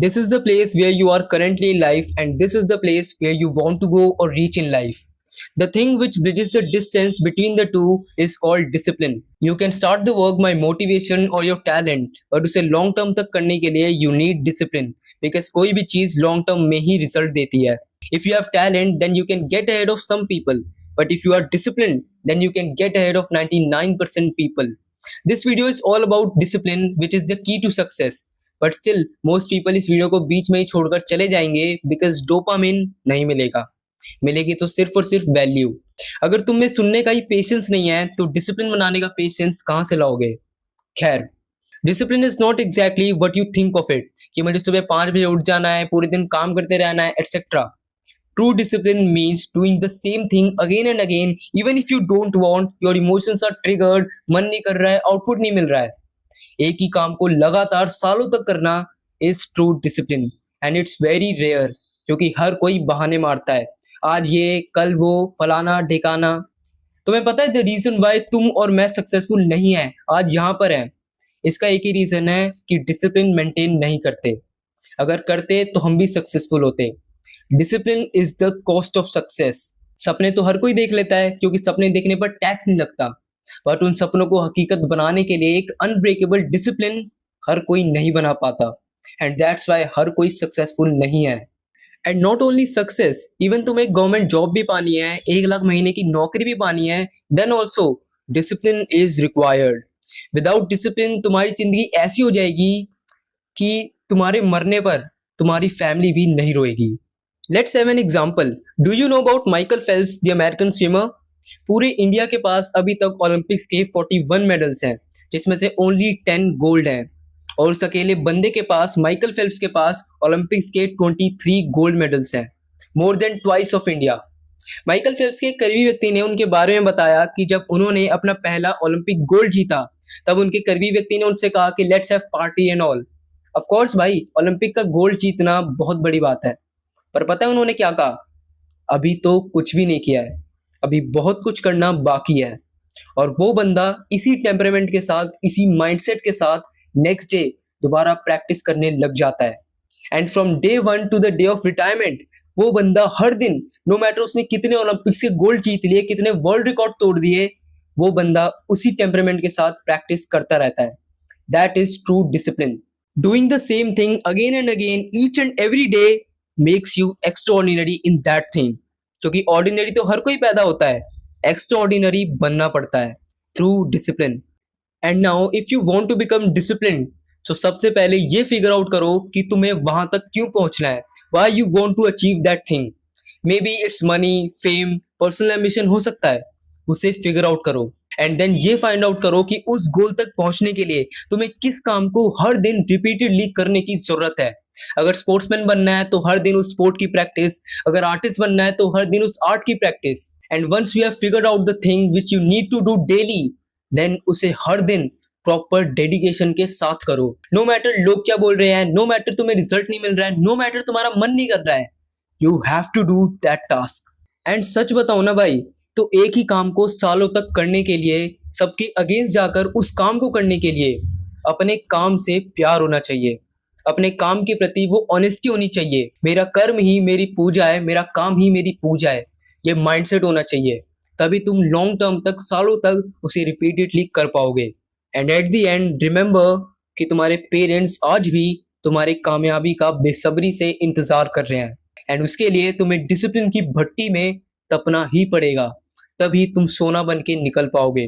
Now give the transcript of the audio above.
This is the place where you are currently in life, and this is the place where you want to go or reach in life. The thing which bridges the distance between the two is called discipline. You can start the work by motivation or your talent, but उसे long term तक करने के लिए you need discipline, because कोई भी चीज long term में ही result देती है. If you have talent, then you can get ahead of some people, but if you are disciplined, then you can get ahead of 99% people. This video is all about discipline, which is the key to success. But still most people इस video को बीच में ही छोड़कर चले जाएंगे because dopamine नहीं मिलेगा. मिलेगी तो सिर्फ और सिर्फ वैल्यू. अगर तुम में सुनने का ही पेशेंस नहीं है तो डिसिप्लिन बनाने का पेशेंस कहाँ से लाओगे. खैर, discipline is not exactly what you think of it कि मुझे सुबह 5 बजे उठ जाना है, पूरे दिन काम करते रहना है, etcetera. True discipline means doing the same thing again and again even if you don't want. Your emotions are triggered, मन नहीं कर रहा है, आउटपुट नहीं मिल रहा है. एक ही काम को लगातार सालों तक करना is true discipline, and it's very rare क्योंकि हर कोई बहाने मारता है. आज ये, कल वो, फलाना ढिकाना. तुम्हें पता है द रीजन वाई तुम और मैं सक्सेसफुल नहीं है, आज यहाँ पर है. इसका एक ही रीजन है कि डिसिप्लिन मेंटेन नहीं करते. अगर करते तो हम भी सक्सेसफुल होते. Discipline is the cost of success. सपने तो हर कोई देख लेता है क्योंकि सपने देखने पर टैक्स नहीं लगता, बट उन सपनों को हकीकत बनाने के लिए एक अनब्रेकेबल डिसिप्लिन हर कोई नहीं बना पाता, एंड दैट्स व्हाई हर कोई सक्सेसफुल नहीं है. And not only success, even तुम्हें गवर्नमेंट जॉब भी पानी है, 1 लाख महीने की नौकरी भी पानी है, then also discipline is required. Without discipline तुम्हारी जिंदगी ऐसी हो जाएगी कि तुम्हारे मरने पर तुम्हारी फैमिली भी नहीं रोएगी. Let's have an example. Do you know about Michael Phelps, the American swimmer? पूरे इंडिया के पास अभी तक ओलंपिक्स के 41 मेडल्स हैं, जिसमें से ओनली 10 गोल्ड हैं. और उस अकेले बंदे के पास, माइकल फेल्प्स के पास, ओलंपिक्स के 23 गोल्ड मेडल्स हैं, more than twice of India. Michael Phelps के करीबी व्यक्ति ने उनके बारे में बताया कि जब उन्होंने अपना पहला ओलंपिक गोल्ड जीता, तब उनके करीबी व्यक्ति ने उनसे कहा कि let's have party and all. Of course भाई, ओलंपिक का गोल्ड जीतना बहुत बड़ी बात है, पर पता है उन्होंने क्या कहा? अभी तो कुछ भी नहीं किया है, अभी बहुत कुछ करना बाकी है. और वो बंदा इसी टेम्परामेंट के साथ, इसी माइंडसेट के साथ नेक्स्ट डे दोबारा प्रैक्टिस करने लग जाता है. And from day 1 to the day of retirement वो बंदा हर दिन, नो मैटर उसने कितने ओलंपिक्स के गोल्ड जीत लिए, कितने वर्ल्ड रिकॉर्ड तोड़ दिए, वो बंदा उसी टेम्परामेंट के साथ प्रैक्टिस करता रहता है. That is true discipline. Doing the same thing again and again each and every day makes you extraordinary in that thing. क्योंकि ऑर्डिनरी तो हर कोई पैदा होता है, एक्स्ट्रा ऑर्डिनरी बनना पड़ता है through discipline. And now if you want to become disciplined, तो सबसे पहले ये फिगर आउट करो कि तुम्हें वहां तक क्यों पहुंचना है. Why you want to achieve that thing. Maybe it's money, fame, personal ambition हो सकता है. उसे फिगर आउट करो एंड देन ये फाइंड आउट करो कि उस गोल तक पहुंचने के लिए तुम्हें किस काम को हर दिन रिपीटेडली करने की जरूरत है. अगर स्पोर्ट्समैन बनना है तो हर दिन उस स्पोर्ट की प्रैक्टिस, अगर आर्टिस्ट बनना है तो हर दिन उस आर्ट की practice. And once you have figured out the thing which you need to do daily, then उसे हर दिन प्रॉपर डेडिकेशन के साथ करो. नो मैटर लोग क्या बोल रहे हैं, नो मैटर तुम्हें रिजल्ट नहीं मिल रहा है, नो मैटर तुम्हारा मन नहीं कर रहा है, you have to do that task. And सच बताओ ना भाई, तो एक ही काम को सालों तक करने के लिए, सबके अगेंस्ट जाकर उस काम को करने के लिए अपने काम से प्यार होना चाहिए. अपने काम के प्रति वो ऑनेस्टी होनी चाहिए. मेरा कर्म ही मेरी पूजा है, मेरा काम ही मेरी पूजा है, ये माइंडसेट होना चाहिए. तभी तुम लॉन्ग टर्म तक, सालों तक उसे रिपीटेडली कर पाओगे. And at the end remember कि तुम्हारे पेरेंट्स आज भी तुम्हारे कामयाबी का बेसब्री से इंतजार कर रहे हैं, एंड उसके लिए तुम्हें डिसिप्लिन की भट्टी में तपना ही पड़ेगा. तभी तुम सोना बन के निकल पाओगे.